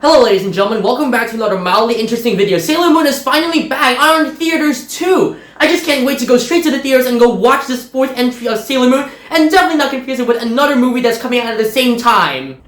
Hello ladies and gentlemen, welcome back to another mildly interesting video. Sailor Moon is finally back on theaters too! I just can't wait to go straight to the theaters and go watch this fourth entry of Sailor Moon, and definitely not confuse it with another movie that's coming out at the same time.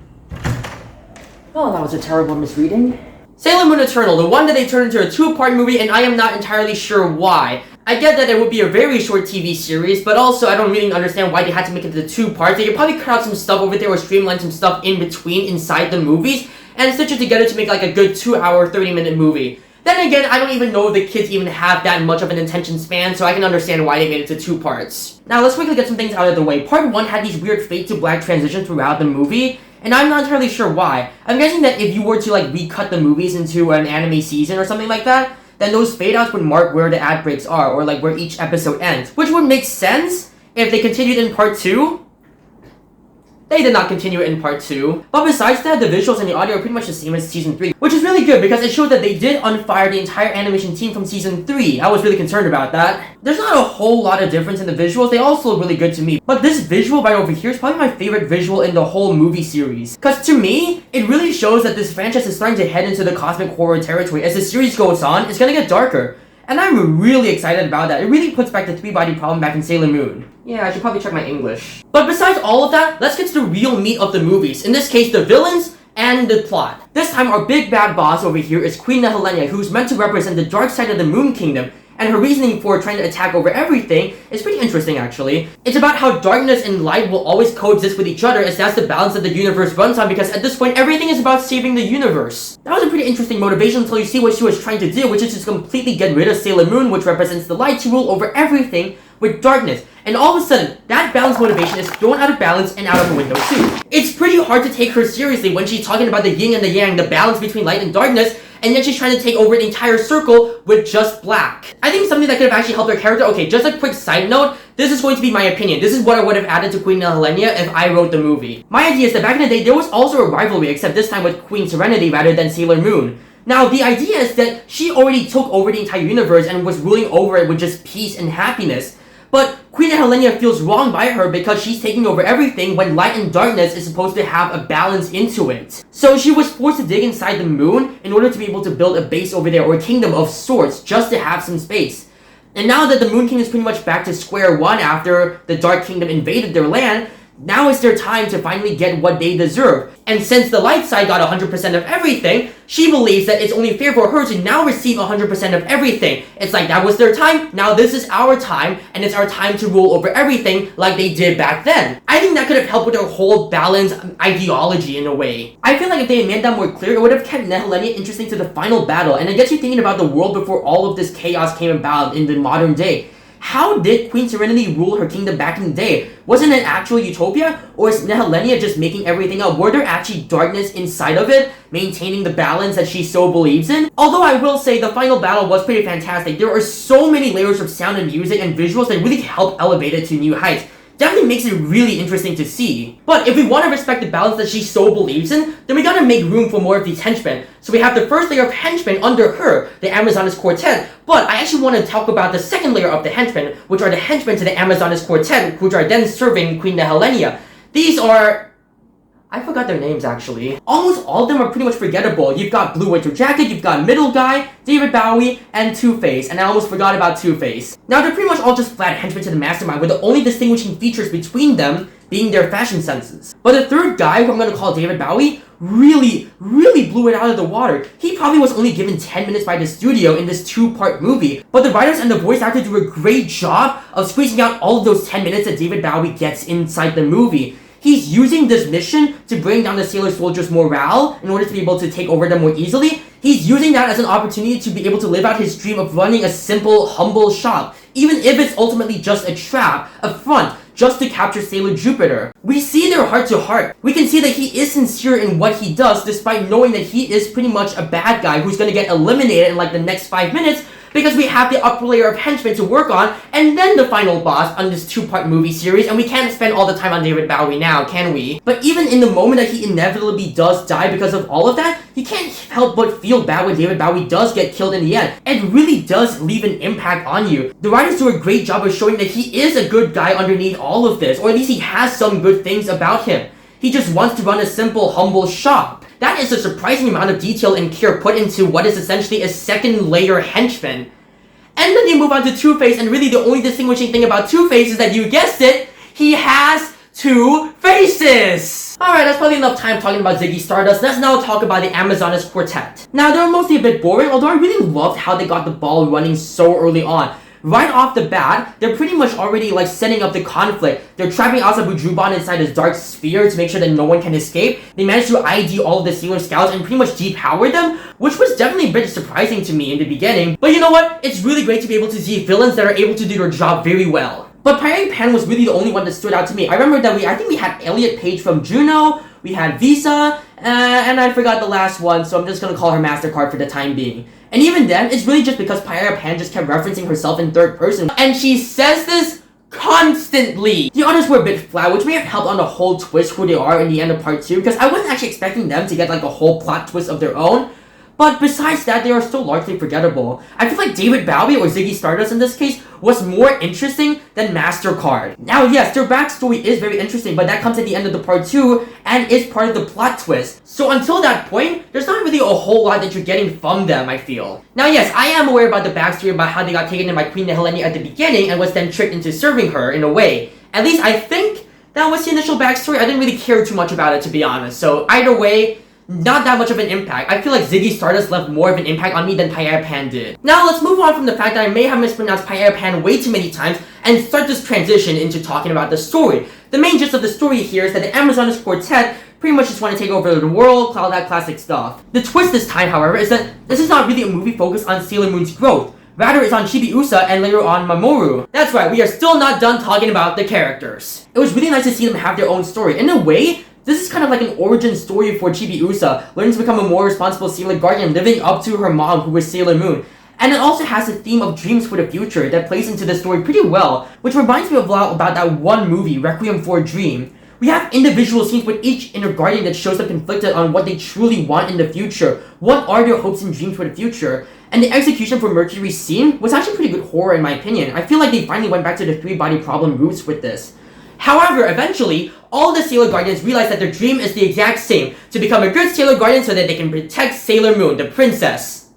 Oh, that was a terrible misreading. Sailor Moon Eternal, the one that they turned into a two-part movie, and I am not entirely sure why. I get that it would be a very short TV series, but also I don't really understand why they had to make it into two parts. They could probably cut out some stuff over there or streamline some stuff in between inside the movies, and stitch it together to make like a good 2-hour, 30-minute movie. Then again, I don't even know if the kids even have that much of an attention span, so I can understand why they made it to two parts. Now, let's quickly get some things out of the way. Part 1 had these weird fade to black transitions throughout the movie, and I'm not entirely sure why. I'm guessing that if you were to like recut the movies into an anime season or something like that, then those fade outs would mark where the ad breaks are, or like where each episode ends, which would make sense if they continued in part 2. They did not continue it in part 2. But besides that, the visuals and the audio are pretty much the same as season 3, which is really good because it showed that they did unfire the entire animation team from season 3. I was really concerned about that. There's not a whole lot of difference in the visuals. They also look really good to me. But this visual right over here is probably my favorite visual in the whole movie series. Because to me, it really shows that this franchise is starting to head into the cosmic horror territory. As the series goes on, it's gonna get darker. And I'm really excited about that. It really puts back the three-body problem back in Sailor Moon. Yeah, I should probably check my English. But besides all of that, let's get to the real meat of the movies. In this case, the villains and the plot. This time, our big bad boss over here is Queen Nehelenia, who's meant to represent the dark side of the Moon Kingdom. And her reasoning for trying to attack over everything is pretty interesting, actually. It's about how darkness and light will always coexist with each other, as that's the balance that the universe runs on, because at this point, everything is about saving the universe. That was a pretty interesting motivation until you see what she was trying to do, which is to completely get rid of Sailor Moon, which represents the light, to rule over everything with darkness. And all of a sudden, that balance motivation is thrown out of balance and out of the window too. It's pretty hard to take her seriously when she's talking about the yin and the yang, the balance between light and darkness, and yet she's trying to take over the entire circle with just black. I think something that could have actually helped her character. Okay, just a quick side note, this is going to be my opinion. This is what I would have added to Queen Nehelenia if I wrote the movie. My idea is that back in the day, there was also a rivalry, except this time with Queen Serenity rather than Sailor Moon. Now, the idea is that she already took over the entire universe and was ruling over it with just peace and happiness. But Queen Nehelenia feels wronged by her because she's taking over everything when light and darkness is supposed to have a balance into it. So she was forced to dig inside the moon in order to be able to build a base over there, or a kingdom of sorts, just to have some space. And now that the Moon King is pretty much back to square one after the Dark Kingdom invaded their land, now is their time to finally get what they deserve. And since the light side got 100% of everything, she believes that it's only fair for her to now receive 100% of everything. It's like, that was their time, now this is our time, and it's our time to rule over everything like they did back then. I think that could have helped with their whole balance ideology in a way. I feel like if they had made that more clear, it would have kept Nehelenia interesting to the final battle, and it gets you thinking about the world before all of this chaos came about in the modern day. How did Queen Serenity rule her kingdom back in the day? Wasn't it actual utopia? Or is Nehelenia just making everything up? Were there actually darkness inside of it, maintaining the balance that she so believes in? Although I will say the final battle was pretty fantastic. There are so many layers of sound and music and visuals that really help elevate it to new heights. Definitely makes it really interesting to see. But if we want to respect the balance that she so believes in, then we gotta make room for more of these henchmen. So we have the first layer of henchmen under her, the Amazonas Quartet, but I actually want to talk about the second layer of the henchmen, which are the henchmen to the Amazonas Quartet, which are then serving Queen Nehelenia. These are... I forgot their names, actually. Almost all of them are pretty much forgettable. You've got Blue Winter Jacket, you've got Middle Guy, David Bowie, and Two-Face. And I almost forgot about Two-Face. Now, they're pretty much all just flat henchmen to the Mastermind, with the only distinguishing features between them being their fashion senses. But the third guy, who I'm gonna call David Bowie, really blew it out of the water. He probably was only given 10 minutes by the studio in this two-part movie, but the writers and the voice actor do a great job of squeezing out all of those 10 minutes that David Bowie gets inside the movie. He's using this mission to bring down the Sailor Soldiers' morale in order to be able to take over them more easily. He's using that as an opportunity to be able to live out his dream of running a simple, humble shop, even if it's ultimately just a trap, a front, just to capture Sailor Jupiter. We see their heart to heart. We can see that he is sincere in what he does, despite knowing that he is pretty much a bad guy who's gonna get eliminated in like the next 5 minutes, because we have the upper layer of henchmen to work on, and then the final boss on this two-part movie series, and we can't spend all the time on David Bowie now, can we? But even in the moment that he inevitably does die because of all of that, you can't help but feel bad when David Bowie does get killed in the end. It really does leave an impact on you. The writers do a great job of showing that he is a good guy underneath all of this, or at least he has some good things about him. He just wants to run a simple, humble shop. that is a surprising amount of detail and care put into what is essentially a second layer henchman. And then you move on to Two-Face, and really the only distinguishing thing about Two-Face is that, you guessed it, he has two faces! Alright, that's probably enough time talking about Ziggy Stardust. Let's now talk about the Amazonas Quartet. Now, they were mostly a bit boring, although I really loved how they got the ball running so early on. Right off the bat, they're pretty much already like setting up the conflict. They're trapping Asabu Juban inside his dark sphere to make sure that no one can escape. They managed to ID all of the Sailor Scouts and pretty much depower them, which was definitely a bit surprising to me in the beginning. But you know what? It's really great to be able to see villains that are able to do their job very well. But Pirate Pan was really the only one that stood out to me. I remember that I think we had Elliot Page from Juno, we had Visa, and I forgot the last one, so I'm just gonna call her MasterCard for the time being. And even then, it's really just because Pirate Pan just kept referencing herself in third person. And she says this constantly. The others were a bit flat, which may have helped on the whole twist who they are in the end of part 2, because I wasn't actually expecting them to get like a whole plot twist of their own. But besides that, they are still largely forgettable. I feel like David Bowie, or Ziggy Stardust in this case, was more interesting than MasterCard. Now yes, their backstory is very interesting, but that comes at the end of the part 2 and is part of the plot twist. So until that point, there's not really a whole lot that you're getting from them, I feel. Now yes, I am aware about the backstory about how they got taken in by Queen Neheleni at the beginning and was then tricked into serving her in a way. At least I think that was the initial backstory. I didn't really care too much about it, to be honest. So either way, not that much of an impact. I feel like Ziggy Stardust left more of an impact on me than Pirate Pan did. Now let's move on from the fact that I may have mispronounced Pirate Pan way too many times and start this transition into talking about the story. The main gist of the story here is that the Amazonas Quartet pretty much just want to take over the world, all that classic stuff. The twist this time, however, is that this is not really a movie focused on Sailor Moon's growth. Rather, it's on Chibiusa and later on Mamoru. That's right, we are still not done talking about the characters. It was really nice to see them have their own story. In a way, this is kind of like an origin story for Chibiusa, learning to become a more responsible Sailor Guardian, living up to her mom, who was Sailor Moon. And it also has a theme of dreams for the future that plays into the story pretty well, which reminds me a lot about that one movie, Requiem for a Dream. We have individual scenes with each inner guardian that shows them conflicted on what they truly want in the future. What are their hopes and dreams for the future? And the execution for Mercury's scene was actually pretty good horror in my opinion. I feel like they finally went back to the three-body problem roots with this. However, eventually, all the Sailor Guardians realize that their dream is the exact same, to become a good Sailor Guardian so that they can protect Sailor Moon, the princess.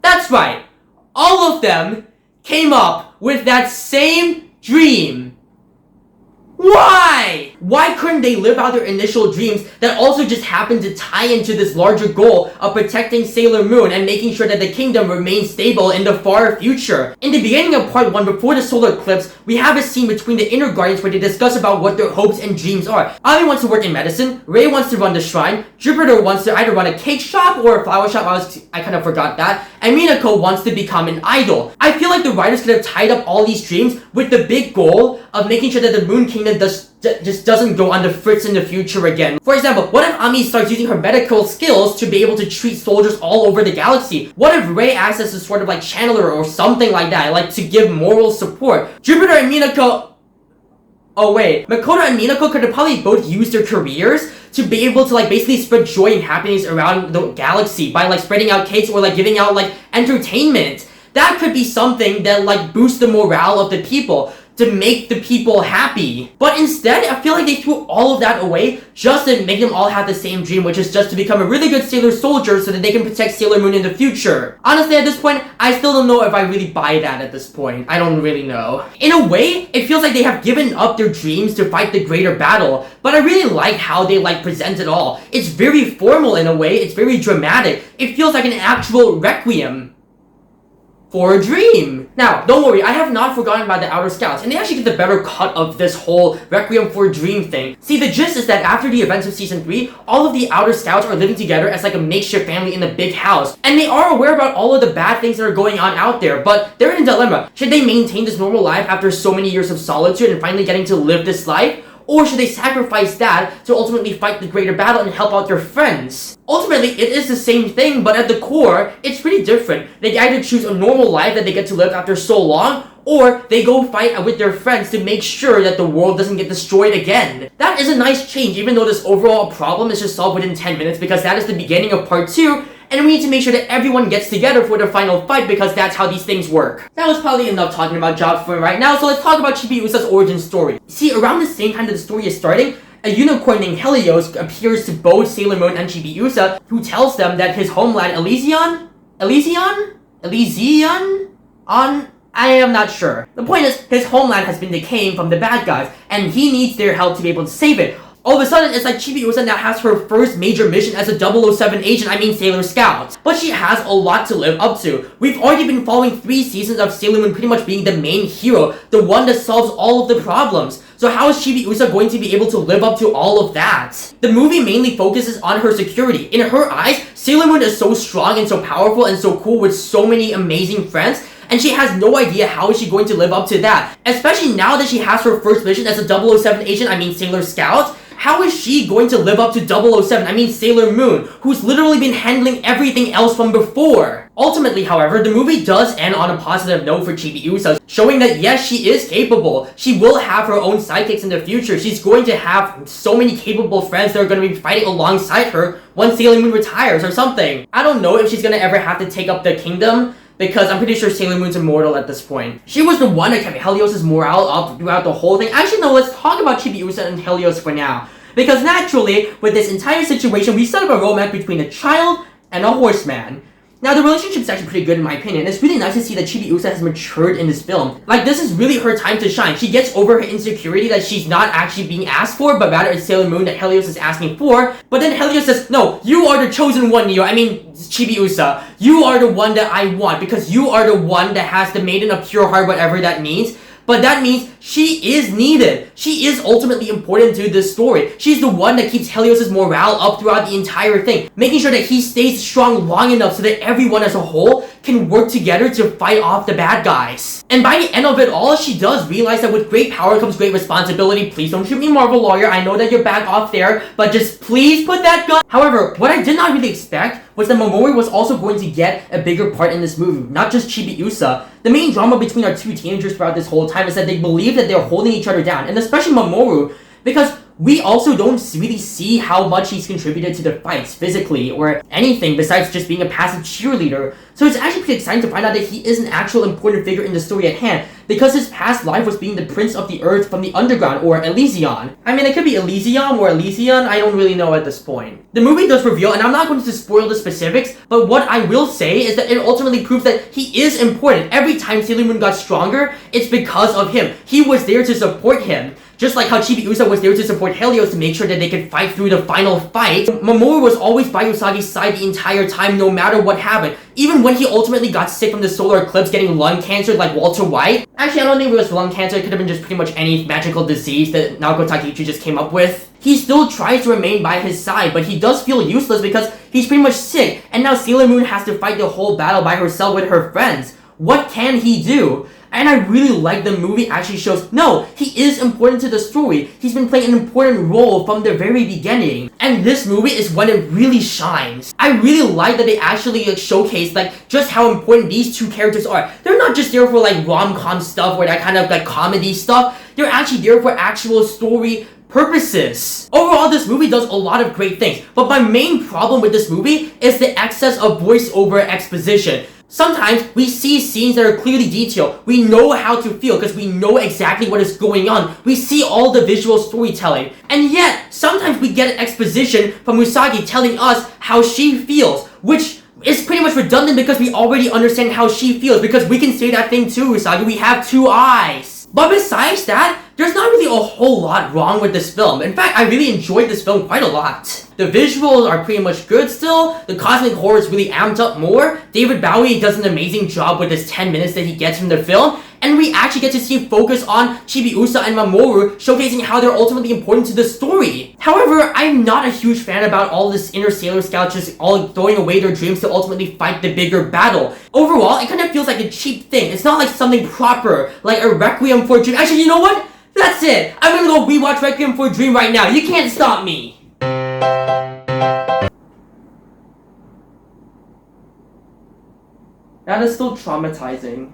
That's right, all of them came up with that same dream. Why? Why couldn't they live out their initial dreams that also just happened to tie into this larger goal of protecting Sailor Moon and making sure that the kingdom remains stable in the far future? In the beginning of part 1, before the solar eclipse, we have a scene between the inner guardians where they discuss about what their hopes and dreams are. Ami wants to work in medicine, Rei wants to run the shrine, Jupiter wants to either run a cake shop or a flower shop, I kind of forgot that, and Minako wants to become an idol. I feel like the writers could have tied up all these dreams with the big goal of making sure that the Moon Kingdom just doesn't go on the fritz in the future again. For example, what if Ami starts using her medical skills to be able to treat soldiers all over the galaxy? What if Rei acts as a sort of like channeler or something like that, like to give moral support? Jupiter and Minako... Oh wait, Makoto and Minako could have probably both used their careers to be able to like basically spread joy and happiness around the galaxy by like spreading out cakes or like giving out like entertainment. That could be something that like boosts the morale of the people, to make the people happy. But instead, I feel like they threw all of that away just to make them all have the same dream, which is just to become a really good Sailor soldier so that they can protect Sailor Moon in the future. Honestly, at this point, I still don't know if I really buy that at this point. I don't really know. In a way, it feels like they have given up their dreams to fight the greater battle, but I really like how they like present it all. It's very formal in a way, it's very dramatic. It feels like an actual requiem for a dream. Now, don't worry, I have not forgotten about the Outer Scouts, and they actually get the better cut of this whole Requiem for a Dream thing. See, the gist is that after the events of Season 3, all of the Outer Scouts are living together as like a makeshift family in a big house, and they are aware about all of the bad things that are going on out there, but they're in a dilemma. Should they maintain this normal life after so many years of solitude and finally getting to live this life? Or should they sacrifice that to ultimately fight the greater battle and help out their friends? Ultimately, it is the same thing, but at the core, it's pretty different. They either choose a normal life that they get to live after so long, or they go fight with their friends to make sure that the world doesn't get destroyed again. That is a nice change, even though this overall problem is just solved within 10 minutes, because that is the beginning of part 2, and we need to make sure that everyone gets together for the final fight because that's how these things work. That was probably enough talking about jobs for right now, so let's talk about Chibiusa's origin story. See, around the same time that the story is starting, a unicorn named Helios appears to both Sailor Moon and Chibiusa, who tells them that his homeland I am not sure. The point is, his homeland has been decaying from the bad guys, and he needs their help to be able to save it. All of a sudden, it's like Chibiusa now has her first major mission as a 007 agent, Sailor Scout. But she has a lot to live up to. We've already been following 3 seasons of Sailor Moon pretty much being the main hero, the one that solves all of the problems. So how is Chibiusa going to be able to live up to all of that? The movie mainly focuses on her security. In her eyes, Sailor Moon is so strong and so powerful and so cool with so many amazing friends, and she has no idea how is she going to live up to that. Especially now that she has her first mission as a 007 agent, Sailor Scout. How is she going to live up to 007, Sailor Moon, who's literally been handling everything else from before? Ultimately, however, the movie does end on a positive note for Chibiusa, showing that yes, she is capable. She will have her own sidekicks in the future. She's going to have so many capable friends that are going to be fighting alongside her once Sailor Moon retires or something. I don't know if she's going to ever have to take up the kingdom, because I'm pretty sure Sailor Moon's immortal at this point. She was the one that kept Helios' morale up throughout the whole thing. Actually, no, let's talk about Chibiusa and Helios for now. Because naturally, with this entire situation, we set up a romance between a child and a horseman. Now, the relationship's actually pretty good in my opinion. It's really nice to see that Chibiusa has matured in this film. Like, this is really her time to shine. She gets over her insecurity that she's not actually being asked for, but rather it's Sailor Moon that Helios is asking for. But then Helios says, no, you are the chosen one, Neo. Chibiusa. You are the one that I want, because you are the one that has the maiden of pure heart, whatever that means. But that means she is needed. She is ultimately important to this story. She's the one that keeps Helios' morale up throughout the entire thing, making sure that he stays strong long enough so that everyone as a whole can work together to fight off the bad guys. And by the end of it all, she does realize that with great power comes great responsibility. Please don't shoot me, Marvel lawyer. I know that you're back off there, but just please put that gun. However, what I did not really expect was that Momori was also going to get a bigger part in this movie, not just Chibiusa. The main drama between our 2 teenagers throughout this whole time is that they believe that they're holding each other down, and especially Mamoru, because we also don't really see how much he's contributed to the fights physically or anything besides just being a passive cheerleader. So it's actually pretty exciting to find out that he is an actual important figure in the story at hand, because his past life was being the Prince of the Earth from the Underground, or Elysion. It could be Elysium or Elysion, I don't really know at this point. The movie does reveal, and I'm not going to spoil the specifics, but what I will say is that it ultimately proves that he is important. Every time Sailor Moon got stronger, it's because of him. He was there to support him. Just like how Chibiusa was there to support Helios to make sure that they could fight through the final fight, Mamoru was always by Usagi's side the entire time, no matter what happened. Even when he ultimately got sick from the solar eclipse, getting lung cancer like Walter White. Actually, I don't think it was lung cancer. It could have been just pretty much any magical disease that Naoko Takeuchi just came up with. He still tries to remain by his side, but he does feel useless because he's pretty much sick, and now Sailor Moon has to fight the whole battle by herself with her friends. What can he do? And I really like the movie actually shows, no, he is important to the story. He's been playing an important role from the very beginning. And this movie is when it really shines. I really like that they actually showcase just how important these 2 characters are. They're not just there for rom-com stuff or that kind of comedy stuff. They're actually there for actual story purposes. Overall, this movie does a lot of great things, but my main problem with this movie is the excess of voiceover exposition. Sometimes we see scenes that are clearly detailed. We know how to feel because we know exactly what is going on. We see all the visual storytelling. And yet, sometimes we get an exposition from Usagi telling us how she feels, which is pretty much redundant because we already understand how she feels, because we can say that thing too, Usagi. We have 2 eyes. But besides that, there's not really a whole lot wrong with this film. In fact, I really enjoyed this film quite a lot. The visuals are pretty much good still. The cosmic horror is really amped up more. David Bowie does an amazing job with his 10 minutes that he gets from the film. And we actually get to see focus on Chibiusa and Mamoru, showcasing how they're ultimately important to the story. However, I'm not a huge fan about all this inner Sailor Scouts just all throwing away their dreams to ultimately fight the bigger battle. Overall, it kind of feels like a cheap thing. It's not like something proper, like a Requiem for a Dream. Actually, you know what? That's it! I'm gonna go rewatch Requiem for a Dream right now. You can't stop me! That is still traumatizing.